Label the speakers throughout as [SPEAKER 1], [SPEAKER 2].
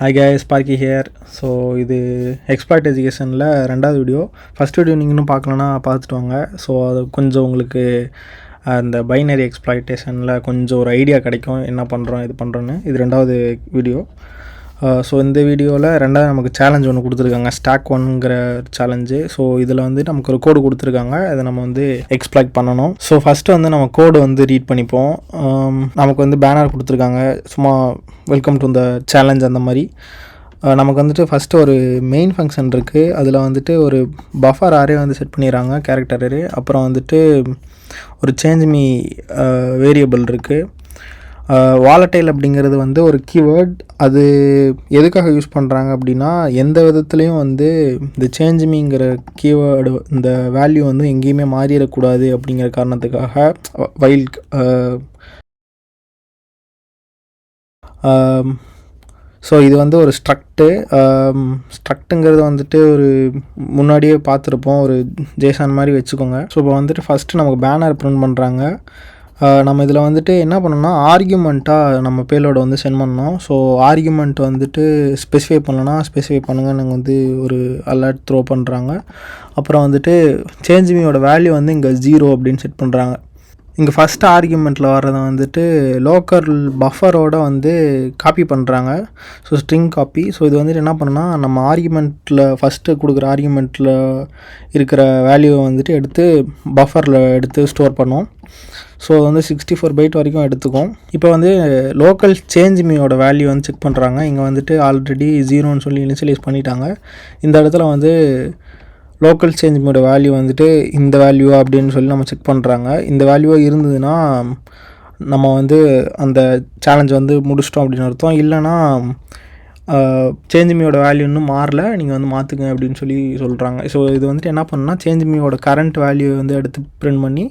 [SPEAKER 1] Hi guys, sparky here. So இது expert எஜுகேஷனில் ரெண்டாவது video. First video நீங்கள் இன்னும் பார்க்கலன்னா பார்த்துட்டு வாங்க. ஸோ அது கொஞ்சம் உங்களுக்கு அந்த பைனரி எக்ஸ்ப்ளாய்டேஷனில் கொஞ்சம் ஒரு ஐடியா கிடைக்கும், என்ன பண்ணுறோம் இது பண்ணுறோன்னு. இது ரெண்டாவது வீடியோ. ஸோ இந்த வீடியோவில் ரெண்டாவது நமக்கு சேலஞ்ச் ஒன்று கொடுத்துருக்காங்க, ஸ்டாக் ஒன்ங்கிற சேலஞ்சு. ஸோ இதில் வந்து நமக்கு ஒரு கோடு கொடுத்துருக்காங்க, அதை நம்ம வந்து எக்ஸ்ப்ளாய்ட் பண்ணணும். ஸோ ஃபஸ்ட்டு வந்து நம்ம கோடு வந்து ரீட் பண்ணிப்போம். நமக்கு வந்து பேனர் கொடுத்துருக்காங்க, சும்மா வெல்கம் டு த சேலஞ்ச் அந்த மாதிரி. நமக்கு வந்துட்டு ஃபஸ்ட்டு ஒரு மெயின் ஃபங்க்ஷன் இருக்குது, அதில் வந்துட்டு ஒரு பஃபர் அரே வந்து செட் பண்ணிடுறாங்க, கேரக்டர் அரே. அப்புறம் வந்துட்டு ஒரு சேஞ்ச் மீ வேரியபிள் இருக்குது. வாலட்டைல் அப்படிங்கிறது வந்து ஒரு கீவேர்ட். அது எதுக்காக யூஸ் பண்ணுறாங்க அப்படின்னா, எந்த விதத்துலேயும் வந்து இந்த சேஞ்ச் மீங்கிற கீவேர்டு இந்த வேல்யூ வந்து எங்கேயுமே மாறிடக்கூடாது அப்படிங்கிற காரணத்துக்காக வைல் ஸோ இது வந்து ஒரு ஸ்ட்ரக்ட்டுங்கிறது வந்துட்டு ஒரு முன்னாடியே பார்த்துருப்போம், ஒரு ஜேசன் மாதிரி வச்சுக்கோங்க. ஸோ இப்போ வந்துட்டு ஃபஸ்ட்டு நமக்கு பேனர் பிரிண்ட் பண்ணுறாங்க. நம்ம இதில் வந்துட்டு என்ன பண்ணோம்னா, ஆர்கியூமெண்ட்டாக நம்ம பேலோட வந்து சென்ட் பண்ணோம். ஸோ ஆர்கியூமெண்ட் வந்துட்டு ஸ்பெசிஃபை பண்ணலன்னா ஸ்பெசிஃபை பண்ணுங்கள், நாங்கள் வந்து ஒரு அலர்ட் த்ரோ பண்ணுறாங்க. அப்புறம் வந்துட்டு சேஞ்ச் மீயோட வேல்யூ வந்து இங்கே 0 அப்படின்னு செட் பண்ணுறாங்க. இங்கே ஃபஸ்ட் ஆர்கியூமெண்ட்டில் வர்றதை வந்துட்டு லோக்கல் பஃபரோட வந்து காப்பி பண்ணுறாங்க. So string copy. ஸோ இது வந்துட்டு என்ன பண்ணுன்னா, நம்ம ஆர்கியூமெண்ட்டில் ஃபஸ்ட்டு கொடுக்குற ஆர்கியூமெண்ட்டில் இருக்கிற வேல்யூவை வந்துட்டு எடுத்து பஃபரில் எடுத்து ஸ்டோர் பண்ணோம். ஸோ வந்து 64 பைட் வரைக்கும் எடுத்துக்கும். இப்போ வந்து லோக்கல் சேஞ்ச் மீயோட வேல்யூ வந்து செக் பண்ணுறாங்க. இங்கே வந்துட்டு ஆல்ரெடி 0ன்னு சொல்லி இனிஷியலைஸ் பண்ணிட்டாங்க. இந்த இடத்துல வந்து லோக்கல் சேஞ்ச் மீயோட வேல்யூ வந்துட்டு இந்த வேல்யூ அப்படின்னு சொல்லி நம்ம செக் பண்ணுறாங்க. இந்த வேல்யூவாக இருந்ததுன்னா நம்ம வந்து அந்த சேலஞ்ச் வந்து முடிச்சிட்டோம் அப்படின்னு அர்த்தம். இல்லைனா சேஞ்ச் மீயோட வேல்யூ இன்னும் மாறல, நீங்கள் வந்து மாற்றுங்க அப்படின்னு சொல்லி சொல்கிறாங்க. ஸோ இது வந்துட்டு என்ன பண்ணணும்னா, சேஞ்ச் மீயோட கரண்ட் வேல்யூ வந்து எடுத்து பிரிண்ட் பண்ணி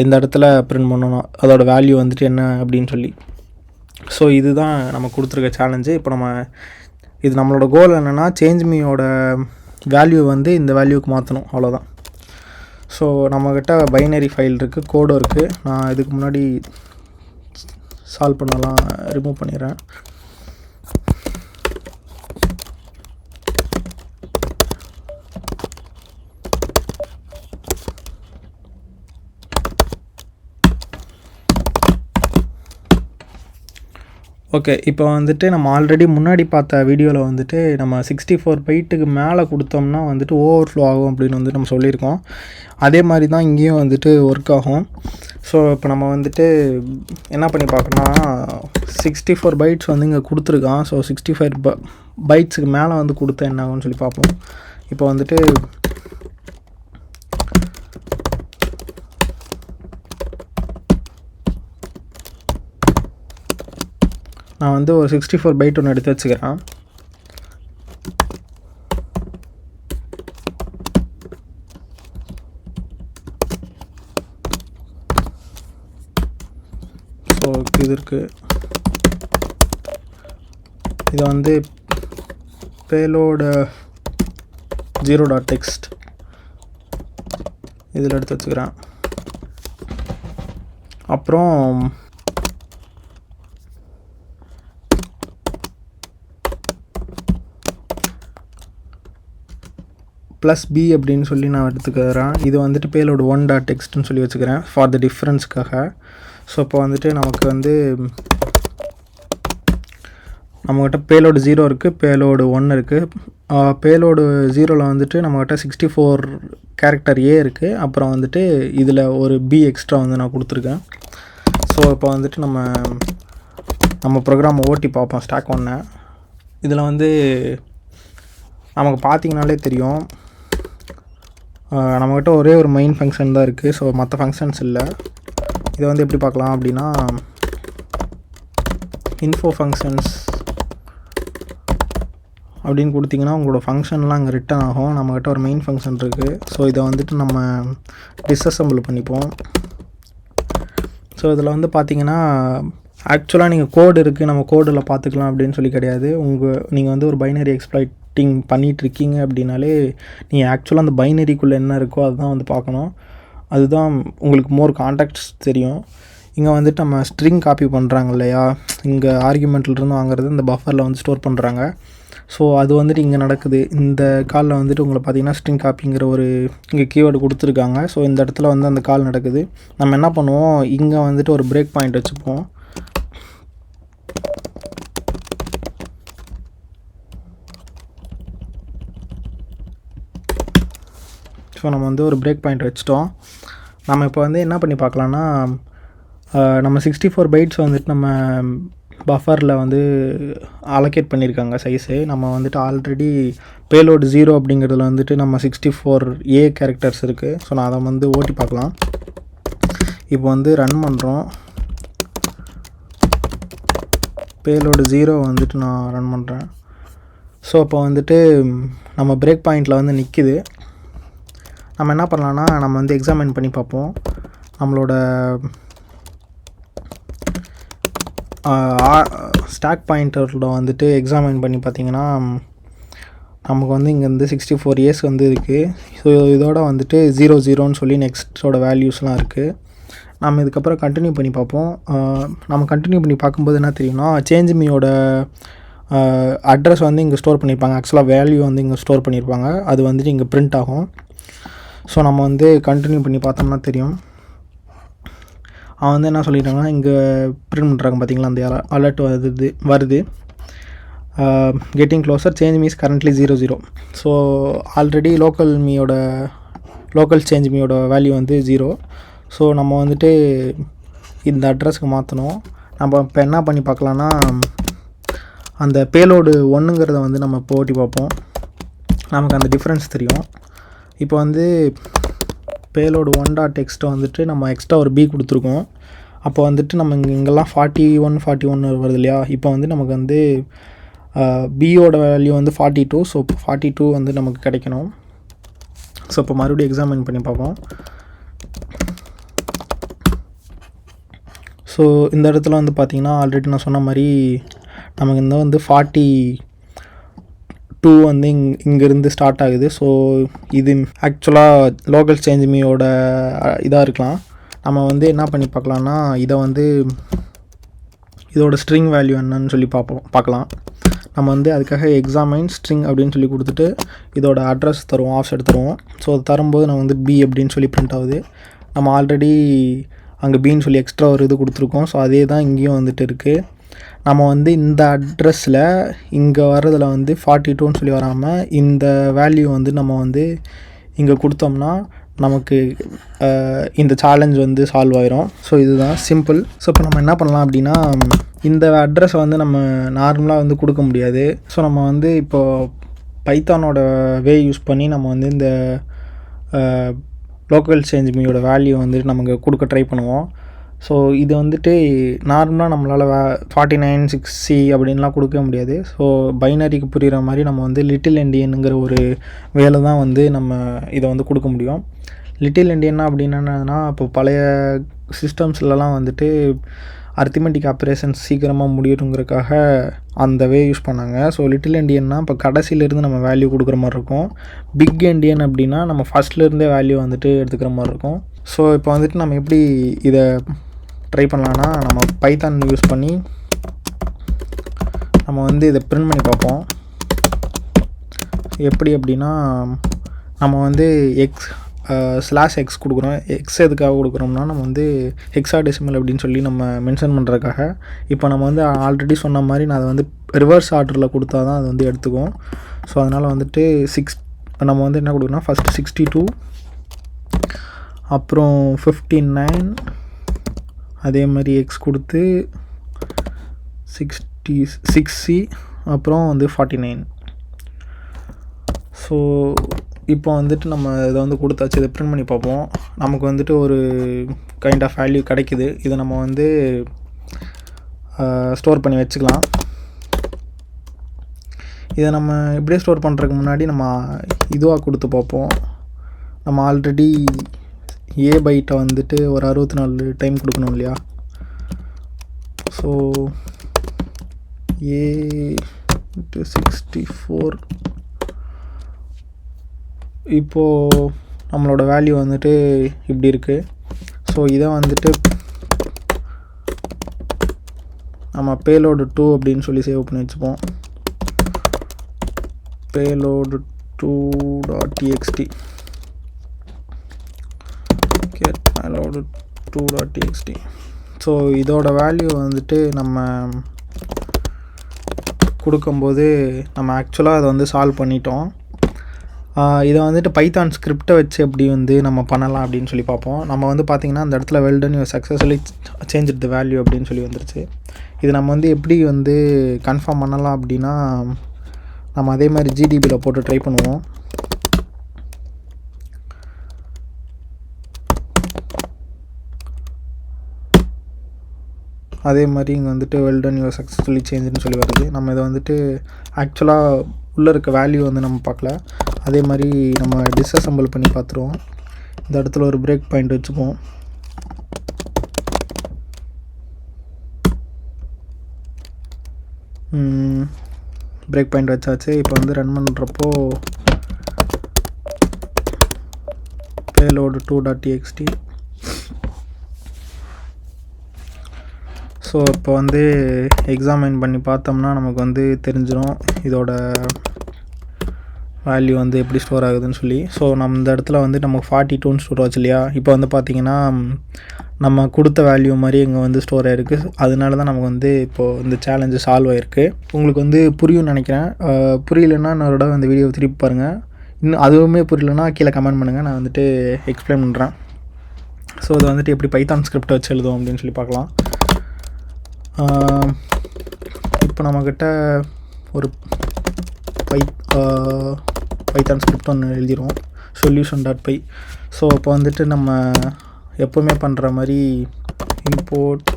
[SPEAKER 1] இந்த இடத்துல பிரிண்ட் பண்ணணும், அதோட வேல்யூ வந்துட்டு என்ன அப்படின்னு சொல்லி. ஸோ இதுதான் நம்ம கொடுத்துருக்க சேலஞ்சு. இப்போ இது நம்மளோட கோல் என்னென்னா, சேஞ்ச் மீயோட வேல்யூ வந்து இந்த வேல்யூக்கு மாற்றணும், அவ்வளோதான். ஸோ நம்மக்கிட்ட பைனரி ஃபைல் இருக்குது, கோடும் இருக்குது. நான் இதுக்கு முன்னாடி சால்வ் பண்ணலாம், ரிமூவ் பண்ணிடுறேன். ஓகே, இப்போ வந்துட்டு நம்ம ஆல்ரெடி முன்னாடி பார்த்த வீடியோவில் வந்துட்டு நம்ம 64 பைட்டுக்கு மேலே கொடுத்தோம்னா வந்துட்டு ஓவர்ஃப்ளோ ஆகும் அப்படின்னு வந்து நம்ம சொல்லியிருக்கோம். அதே மாதிரி தான் இங்கேயும் வந்துட்டு ஒர்க் ஆகும். ஸோ இப்போ நம்ம வந்துட்டு என்ன பண்ணி பார்க்கணும்னா, 64 பைட்ஸ் வந்து இங்கே கொடுத்துருக்கான். ஸோ 65 பைட்ஸுக்கு மேலே வந்து கொடுத்தா என்ன ஆகும்னு சொல்லி பார்ப்போம். இப்போ வந்துட்டு நான் வந்து ஒரு 64 பைட் ஒன்று எடுத்து வச்சுக்கிறேன். ஸோ இது இருக்குது. இது வந்து பேலோட 0.text இதில் எடுத்து வச்சுக்கிறேன். அப்புறம் +b அப்படின்னு சொல்லி நான் எடுத்துக்கிறேன். இது வந்துட்டு பேலோடு 1.textன்னு சொல்லி வச்சுக்கிறேன் ஃபார் த டிஃப்ரென்ஸ்க்காக. ஸோ இப்போ வந்துட்டு நமக்கு வந்து நம்மக்கிட்ட பேலோடு 0 இருக்குது, பேலோடு 1 இருக்குது. பேலோடு 0ல் வந்துட்டு நம்மக்கிட்ட 64 கேரக்டர் ஏ இருக்குது. அப்புறம் வந்துட்டு இதில் ஒரு பி எக்ஸ்ட்ரா வந்து நான் கொடுத்துருக்கேன். ஸோ இப்போ வந்துட்டு நம்ம ப்ரோக்ராமை ஓட்டி பார்ப்போம், ஸ்டாக் ஒன்னை. இதில் வந்து நமக்கு பார்த்திங்கனாலே தெரியும், நம்மக்கிட்ட ஒரே ஒரு மெயின் ஃபங்க்ஷன் தான் இருக்குது. ஸோ மற்ற ஃபங்க்ஷன்ஸ் இல்லை. இதை வந்து எப்படி பார்க்கலாம் அப்படின்னா, இன்ஃபோ ஃபங்க்ஷன்ஸ் அப்படின்னு கொடுத்திங்கன்னா உங்களோட ஃபங்க்ஷன்லாம் அங்கே ரிட்டன் ஆகும். நம்மக்கிட்ட ஒரு மெயின் ஃபங்க்ஷன் இருக்குது. ஸோ இதை வந்துட்டு நம்ம டிஸ்அசம்பிள் பண்ணிப்போம். ஸோ இதில் வந்து பார்த்திங்கன்னா, ஆக்சுவலாக நீங்கள் கோடு இருக்குது, நம்ம கோடில் பார்த்துக்கலாம் அப்படின்னு சொல்லி கிடையாது. நீங்கள் வந்து ஒரு பைனரி எக்ஸ்ப்ளாய்ட்டிங் பண்ணிகிட்ருக்கீங்க அப்படின்னாலே நீங்கள் ஆக்சுவலாக அந்த பைனரிக்குள்ளே என்ன இருக்கோ அதுதான் வந்து பார்க்கணும். அதுதான் உங்களுக்கு மோர் கான்டாக்ட்ஸ் தெரியும். இங்கே வந்துட்டு நம்ம ஸ்ட்ரிங் காப்பி பண்ணுறாங்க இல்லையா, இங்கே ஆர்குமெண்ட்லேருந்து வாங்குறது இந்த பஃபரில் வந்து ஸ்டோர் பண்ணுறாங்க. ஸோ அது வந்துட்டு இங்கே நடக்குது. இந்த காலில் வந்துட்டு உங்களை பார்த்தீங்கன்னா ஸ்ட்ரிங் காப்பிங்கிற ஒரு இங்கே கீவேர்டு கொடுத்துருக்காங்க. ஸோ இந்த இடத்துல வந்து அந்த கால் நடக்குது. நம்ம என்ன பண்ணுவோம், இங்கே வந்துட்டு ஒரு பிரேக் பாயிண்ட் வச்சுப்போம். ஸோ நம்ம வந்து ஒரு பிரேக் பாயிண்ட் வச்சிட்டோம். நம்ம இப்போ வந்து என்ன பண்ணி பார்க்கலான்னா, நம்ம 64 பைட்ஸ் வந்துட்டு நம்ம பஃபரில் வந்து அலோகேட் பண்ணியிருக்காங்க சைஸு. நம்ம வந்துட்டு ஆல்ரெடி பேலோடு 0 அப்படிங்கிறதுல வந்துட்டு நம்ம 64A கேரக்டர்ஸ் இருக்குது. ஸோ நான் அதை வந்து ஓட்டி பார்க்கலாம். இப்போ வந்து ரன் பண்ணுறோம். பேலோடு 0 வந்துட்டு நான் ரன் பண்ணுறேன். ஸோ அப்போ வந்துட்டு நம்ம பிரேக் பாயிண்டில் வந்து நிற்கிது. நம்ம என்ன பண்ணலான்னா, நம்ம வந்து எக்ஸாமின் பண்ணி பார்ப்போம். நம்மளோட ஸ்டாக் பாயிண்டரில் வந்துட்டு எக்ஸாமின் பண்ணி பார்த்திங்கன்னா, நமக்கு வந்து இங்கே வந்து 64 இயர்ஸ் வந்து இருக்குது. ஸோ இதோட வந்துட்டு 00ன்னு சொல்லி நெக்ஸ்ட்டோட வேல்யூஸ்லாம் இருக்குது. நம்ம இதுக்கப்புறம் கண்டினியூ பண்ணி பார்ப்போம். நம்ம கண்டினியூ பண்ணி பார்க்கும்போது என்ன தெரியும்னா, சேஞ்ச் மீயோட அட்ரஸ் வந்து இங்கே ஸ்டோர் பண்ணியிருப்பாங்க. ஆக்சுவலாக வேல்யூ வந்து இங்கே ஸ்டோர் பண்ணியிருப்பாங்க. அது வந்துட்டு இங்கே பிரிண்ட் ஆகும். ஸோ நம்ம வந்து கண்டினியூ பண்ணி பார்த்தோம்னா தெரியும். அவன் வந்து என்ன சொல்லிட்டாங்கன்னா, இங்கே பிரிண்ட் பண்ணுறாங்க பார்த்தீங்களா, அந்த அலர்ட் வருது. Getting closer, change me is currently 00. So already local change மீயோட வேல்யூ வந்து 0. ஸோ நம்ம வந்துட்டு இந்த அட்ரஸ்க்கு மாற்றணும். நம்ம இப்போ என்ன பண்ணி பார்க்கலான்னா, அந்த பேலோடு 1ங்கிறத வந்து நம்ம போட்டி பார்ப்போம். நமக்கு அந்த டிஃப்ரென்ஸ் தெரியும். இப்போ வந்து பேலோடு 1.text வந்துட்டு நம்ம எக்ஸ்ட்ரா ஒரு B கொடுத்துருக்கோம். அப்போ வந்துட்டு நம்ம இங்கெல்லாம் 41 வருது இல்லையா. இப்போ வந்து நமக்கு வந்து பியோட வேல்யூ வந்து 42. ஸோ 42 வந்து நமக்கு கிடைக்கணும். ஸோ இப்போ மறுபடியும் எக்ஸாமின் பண்ணி பார்ப்போம். ஸோ இந்த இடத்துல வந்து பார்த்திங்கன்னா, ஆல்ரெடி நான் சொன்ன மாதிரி நமக்கு இந்த வந்து 42 வந்து இங்கேருந்து ஸ்டார்ட் ஆகுது. ஸோ இது ஆக்சுவலாக லோக்கல் சேஞ்ச் மீயோட இதாக இருக்கலாம். நம்ம வந்து என்ன பண்ணி பார்க்கலான்னா, இதை வந்து இதோட ஸ்ட்ரிங் வேல்யூ என்னன்னு சொல்லி பார்க்கலாம். நம்ம வந்து அதுக்காக எக்ஸாமைன் ஸ்ட்ரிங் அப்படின்னு சொல்லி கொடுத்துட்டு இதோட அட்ரஸ் தருவோம், ஆஃப்செட் தருவோம். ஸோ அது தரும்போது நம்ம வந்து B அப்படின்னு சொல்லி பிரிண்ட் ஆகுது. நம்ம ஆல்ரெடி அங்கே Bன்னு சொல்லி எக்ஸ்ட்ரா ஒரு இது கொடுத்துருக்கோம். ஸோ அதே தான் இங்கேயும் வந்துட்டு இருக்குது. நம்ம வந்து இந்த அட்ரஸில் இங்கே வர்றதில் வந்து 42ன்னு சொல்லி வராமல் இந்த வேல்யூ வந்து நம்ம வந்து இங்கே கொடுத்தோம்னா நமக்கு இந்த சேலஞ்ச் வந்து சால்வ் ஆயிரும். ஸோ இதுதான் சிம்பிள். ஸோ இப்போ நம்ம என்ன பண்ணலாம் அப்படின்னா, இந்த அட்ரஸை வந்து நம்ம நார்மலாக வந்து கொடுக்க முடியாது. ஸோ நம்ம வந்து இப்போது பைத்தானோட வே யூஸ் பண்ணி நம்ம வந்து இந்த லோக்கல் சேஞ்ச் மீயோட வேல்யூ வந்துட்டு நமக்கு கொடுக்க ட்ரை பண்ணுவோம். ஸோ இது வந்துட்டு நார்மலாக நம்மளால் 49 6C அப்படின்லாம் கொடுக்க முடியாது. ஸோ பைனரிக்கு புரிகிற மாதிரி நம்ம வந்து லிட்டில் எண்டியனுங்கிற ஒரு வேலை தான் வந்து நம்ம இதை வந்து கொடுக்க முடியும். லிட்டில் எண்டியன்னா அப்படின்னா என்னன்னா, இப்போ பழைய சிஸ்டம்ஸ்லலாம் வந்துட்டு அரித்மெட்டிக் ஆப்ரேஷன்ஸ் சீக்கிரமாக முடியணுங்கிறதுக்காக அந்த வே யூஸ் பண்ணாங்க. ஸோ லிட்டில் எண்டியன்னா இப்போ கடைசியிலேருந்து நம்ம வேல்யூ கொடுக்குற மாதிரி இருக்கும். பிக் எண்டியன் அப்படின்னா நம்ம ஃபஸ்ட்லேருந்தே வேல்யூ வந்துட்டு எடுத்துக்கிற மாதிரி இருக்கும். ஸோ இப்போ வந்துட்டு நம்ம எப்படி இதை ட்ரை பண்ணலான்னா, நம்ம பைத்தான் யூஸ் பண்ணி நம்ம வந்து இதை பிரிண்ட் பண்ணி பார்ப்போம். எப்படி அப்படின்னா, நம்ம வந்து /x கொடுக்குறோம். எக்ஸ் எதுக்காக கொடுக்குறோம்னா, நம்ம வந்து ஹெக்ஸாடெசிமல் அப்படின்னு சொல்லி நம்ம மென்ஷன் பண்ணுறதுக்காக. இப்போ நம்ம வந்து ஆல்ரெடி சொன்ன மாதிரி நான் அதை வந்து ரிவர்ஸ் ஆர்டரில் கொடுத்தா தான் அது வந்து எடுத்துக்கும். ஸோ அதனால் வந்துட்டு நம்ம வந்து என்ன கொடுக்குறோம்னா, ஃபஸ்ட்டு 62, அப்புறம் 59, அதே மாதிரி எக்ஸ் கொடுத்து 66C, அப்புறம் வந்து 49. ஸோ இப்போ வந்துட்டு நம்ம இதை வந்து கொடுத்தாச்சு. இதை பிரிண்ட் பண்ணி பார்ப்போம். நமக்கு வந்துட்டு ஒரு கைண்ட் ஆஃப் வேல்யூ கிடைக்குது. இதை நம்ம வந்து ஸ்டோர் பண்ணி வச்சுக்கலாம். இதை நம்ம இப்படியே ஸ்டோர் பண்ணுறதுக்கு முன்னாடி நம்ம இதுவாக கொடுத்து பார்ப்போம். நம்ம ஆல்ரெடி A பைட்டை வந்துட்டு ஒரு 64 டைம் கொடுக்கணும் இல்லையா. So A × 64. இப்போது நம்மளோட வேல்யூ வந்துட்டு இப்படி இருக்குது. ஸோ இதை வந்துட்டு நம்ம பேலோடு 2 அப்படின்னு சொல்லி சேவ் பண்ணி வச்சுப்போம். Payload 2.txt get payload 2.txt. So இதோட வேல்யூ வந்துட்டு நம்ம கொடுக்கும்போது நம்ம ஆக்சுவலாக அதை வந்து சால்வ் பண்ணிட்டோம். இதை வந்துட்டு பைத்தான் ஸ்கிரிப்டை வச்சு எப்படி வந்து நம்ம பண்ணலாம் அப்படின்னு சொல்லி பார்ப்போம். நம்ம வந்து பார்த்திங்கன்னா அந்த இடத்துல well done you successfully change the value அப்படின்னு சொல்லி வந்துருச்சு. இது நம்ம வந்து எப்படி வந்து கன்ஃபார்ம் பண்ணலாம் அப்படின்னா, நம்ம அதே மாதிரி ஜிடிபியில் போட்டு ட்ரை பண்ணுவோம். அதே மாதிரி இங்கே வந்துட்டு வெல் டன் யூ சக்ஸஸ்ஃபுல்லி சேஞ்சுன்னு சொல்லி வருது. நம்ம இதை வந்துட்டு ஆக்சுவலாக உள்ளே இருக்க வேல்யூ வந்து நம்ம பார்க்கல. அதே மாதிரி நம்ம டிஸ்அசம்பிள் பண்ணி பார்த்துருவோம். இந்த இடத்துல ஒரு பிரேக் பாயிண்ட் வச்சுப்போம். பிரேக் பாயிண்ட் வச்சாச்சு. இப்போ வந்து ரன் பண்ணுறப்போ பேலோடு 2.txt. ஸோ இப்போ வந்து எக்ஸாமைன் பண்ணி பார்த்தோம்னா நமக்கு வந்து தெரிஞ்சிடும் இதோட வேல்யூ வந்து எப்படி ஸ்டோர் ஆகுதுன்னு சொல்லி. ஸோ நம்ம இந்த இடத்துல வந்து நமக்கு 42 ஸ்டோர் ஆச்சு இல்லையா. இப்போ வந்து பார்த்திங்கன்னா நம்ம கொடுத்த வேல்யூ மாதிரி இங்கே வந்து ஸ்டோர் ஆகிருக்கு. அதனால தான் நமக்கு வந்து இப்போது இந்த சேலஞ்சு சால்வ் ஆகிருக்கு. உங்களுக்கு வந்து புரியும்னு நினைக்கிறேன். புரியலன்னா என்னோட இந்த வீடியோ திருப்பி பாருங்கள். இன்னும் அதுவுமே புரியலன்னா கீழே கமெண்ட் பண்ணுங்கள், நான் வந்துட்டு எக்ஸ்பிளைன் பண்ணுறேன். ஸோ இது வந்துட்டு எப்படி பைத்தான் ஸ்கிரிப்டை வச்சு எழுதும் அப்படின்னு சொல்லி பார்க்கலாம். இப்போ நம்மக்கிட்ட ஒரு பைத்தான் ஸ்கிரிப்ட் ஒன்று எழுதிடுவோம், solution.py. ஸோ இப்போ வந்துட்டு நம்ம எப்போவுமே பண்ணுற மாதிரி import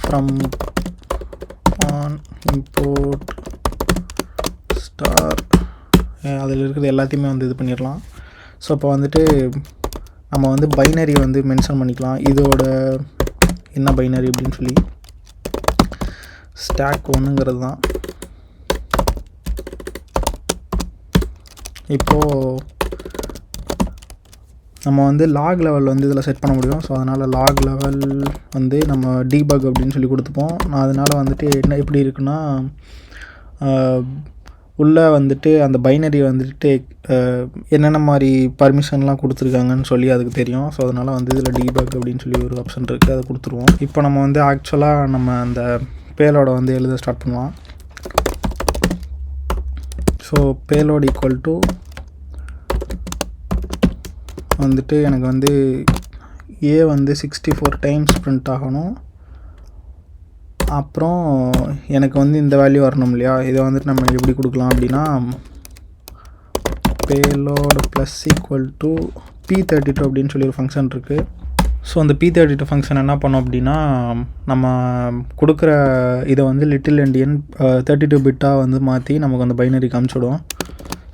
[SPEAKER 1] from on import star அதில் இருக்கிறது எல்லாத்தையுமே வந்து இது பண்ணிடலாம். ஸோ இப்போ வந்துட்டு நம்ம வந்து பைனரி வந்து மென்ஷன் பண்ணிக்கலாம். இதோட என்ன பைனரி அப்படின்னு சொல்லி ஸ்டாக் 1ங்கிறது தான். இப்போது நம்ம வந்து லாக் லெவல் வந்து இதில் செட் பண்ண முடியும். ஸோ அதனால் லாக் லெவல் வந்து நம்ம டீபக் அப்படின்னு சொல்லி கொடுத்துப்போம். நான் அதனால் வந்துட்டு என்ன எப்படி இருக்குன்னா, உள்ளே வந்துட்டு அந்த பைனரி வந்துட்டு என்னென்ன மாதிரி பர்மிஷன்லாம் கொடுத்துருக்காங்கன்னு சொல்லி அதுக்கு தெரியும். ஸோ அதனால் வந்து இதில் டீபக் அப்படின்னு சொல்லி ஒரு ஆப்ஷன் இருக்குது, அதை கொடுத்துருவோம். இப்போ நம்ம வந்து ஆக்சுவலாக நம்ம அந்த பேலோட வந்து எழுத ஸ்டார்ட் பண்ணலாம். ஸோ பேலோட் ஈக்குவல் டு வந்துட்டு எனக்கு வந்து ஏ வந்து 64 டைம்ஸ் பிரிண்ட் ஆகணும். அப்புறம் எனக்கு வந்து இந்த வேல்யூ வரணும் இல்லையா. இதை வந்துட்டு நம்ம எப்படி கொடுக்கலாம் அப்படின்னா, payload plus equal to P32 அப்படின்னு சொல்லி ஒரு ஃபங்க்ஷன் இருக்குது. ஸோ அந்த P32 ஃபங்க்ஷன் என்ன பண்ணோம் அப்படின்னா, நம்ம கொடுக்குற இதை வந்து லிட்டில் எண்டியன் 32 பிட்டாக வந்து மாற்றி நமக்கு அந்த பைனரி காமிச்சிடும்.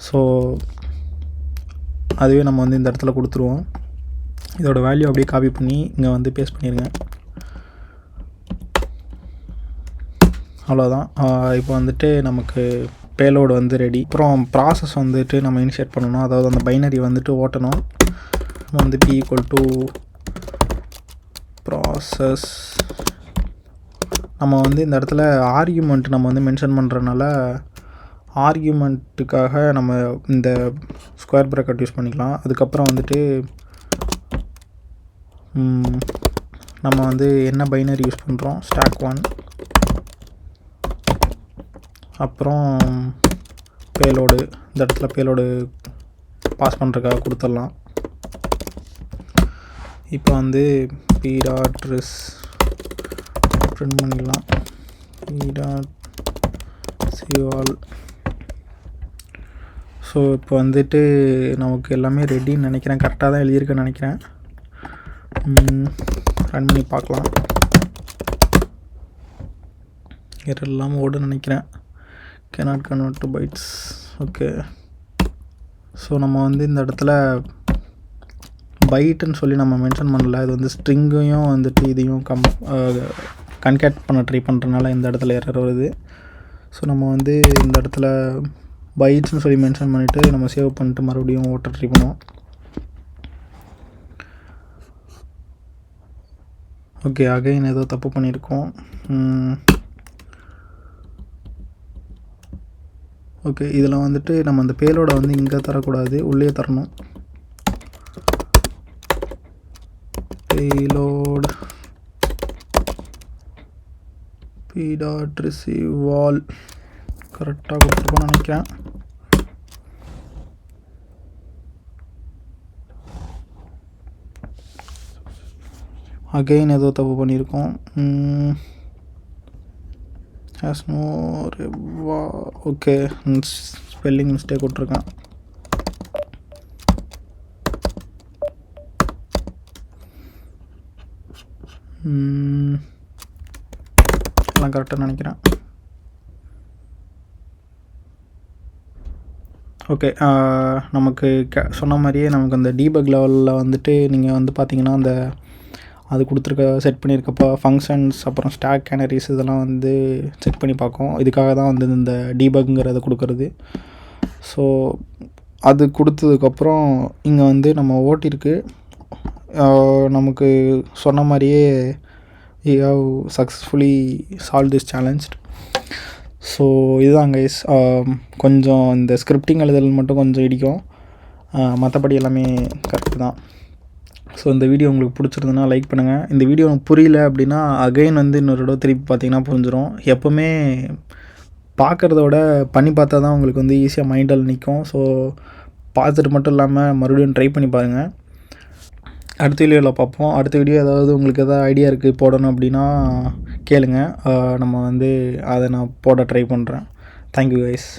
[SPEAKER 1] ஸோ அதுவே நம்ம வந்து இந்த இடத்துல கொடுத்துருவோம். இதோட வேல்யூ அப்படியே காப்பி பண்ணி இங்கே வந்து பேஸ்ட் பண்ணிடுங்க. அவ்வளோதான். இப்போ வந்துட்டு நமக்கு பேலோடு வந்து ரெடி. அப்புறம் ப்ராசஸ் வந்துட்டு நம்ம இனிஷியேட் பண்ணணும். அதாவது அந்த பைனரி வந்துட்டு ஓட்டணும். வந்து P ஈக்குவல் டு ப்ராசஸ். நம்ம வந்து இந்த இடத்துல ஆர்கியூமெண்ட் நம்ம வந்து மென்ஷன் பண்ணுறதுனால ஆர்கியூமெண்ட்டுக்காக நம்ம இந்த ஸ்கொயர் ப்ராக்கெட் யூஸ் பண்ணிக்கலாம். அதுக்கப்புறம் வந்துட்டு நம்ம வந்து என்ன பைனரி யூஸ் பண்ணுறோம், ஸ்டாக் 1. அப்புறம் பேலோடு, இந்த இடத்துல பேலோடு பாஸ் பண்ணுறதுக்காக கொடுத்துடலாம். இப்போ வந்து p.res பிரிண்ட் பண்ணிடலாம். p.call. ஸோ இப்போ வந்துட்டு நமக்கு எல்லாமே ரெடின்னு நினைக்கிறேன். கரெக்டாக தான் எழுதியிருக்கேன்னு நினைக்கிறேன். ரன் பண்ணி பார்க்கலாம். எல்லாம் ஓடுன்னு நினைக்கிறேன். cannot convert to bytes. Okay. So நம்ம வந்து இந்த இடத்துல பைட்டுன்னு சொல்லி நம்ம மென்ஷன் பண்ணல. இது வந்து ஸ்ட்ரிங்கையும் வந்துட்டு இதையும் கன்கேட் பண்ண ட்ரை பண்ணுறதுனால இந்த இடத்துல எரர் வருது. ஸோ நம்ம வந்து இந்த இடத்துல பைட்ஸ்னு சொல்லி மென்ஷன் பண்ணிவிட்டு நம்ம சேவ் பண்ணிட்டு மறுபடியும் ஓட்ட ட்ரை பண்ணுவோம். ஓகே, அகைன் ஏதோ தப்பு பண்ணியிருக்கோம். ஓகே, இதில் வந்துட்டு நம்ம அந்த பேலோட வந்து இங்கே தரக்கூடாது, உள்ளே தரணும். பேலோட் p.receive_all கரெக்டாக கொடுத்துருக்கோன்னு நினைக்கிறேன். அகெயின் ஏதோ தப்பு பண்ணியிருக்கோம். ஹேஸ் நோ ரெவா. ஓகே, ஸ்பெல்லிங் மிஸ்டேக் விட்ருக்கேன். எல்லாம் கரெக்டாக நினைக்கிறேன். ஓகே, நமக்கு சொன்ன மாதிரியே நமக்கு அந்த டீபக் லெவலில் வந்துட்டு நீங்கள் வந்து பார்த்தீங்கன்னா அந்த அது கொடுத்துருக்க செட் பண்ணியிருக்கப்போ ஃபங்க்ஷன்ஸ் அப்புறம் ஸ்டாக் கேனரிஸ் இதெல்லாம் வந்து செக் பண்ணி பார்க்கும். இதுக்காக தான் வந்து இந்த டீபக்குங்கிறத கொடுக்குறது. ஸோ அது கொடுத்ததுக்கப்புறம் இங்கே வந்து நம்ம ஓட்டிருக்கு நமக்கு சொன்ன மாதிரியே you have successfully solve this challenge. So இதுதான் கைஸ். கொஞ்சம் இந்த ஸ்கிரிப்டிங் எழுதல் மட்டும் கொஞ்சம் இடிக்கும், மற்றபடி எல்லாமே கரெக்டு தான். ஸோ இந்த வீடியோ உங்களுக்கு பிடிச்சிருந்துன்னா லைக் பண்ணுங்கள். இந்த வீடியோ உங்களுக்கு புரியல அப்படின்னா அகைன் வந்து இன்னொரு தடவை திருப்பி பார்த்தீங்கன்னா புரிஞ்சிடும். எப்போவுமே பார்க்குறத விட பண்ணி பார்த்தா தான் உங்களுக்கு வந்து ஈஸியாக மைண்டில் நிற்கும். ஸோ பார்த்துட்டு மட்டும் இல்லாமல் மறுபடியும் ட்ரை பண்ணி பாருங்கள். அடுத்த வீடியோவில் பார்ப்போம். அடுத்த வீடியோ ஏதாவது உங்களுக்கு எதாவது ஐடியா இருக்குது போடணும் அப்படின்னா கேளுங்க, நம்ம வந்து அதை நான் போட ட்ரை பண்ணுறேன். Thank you guys.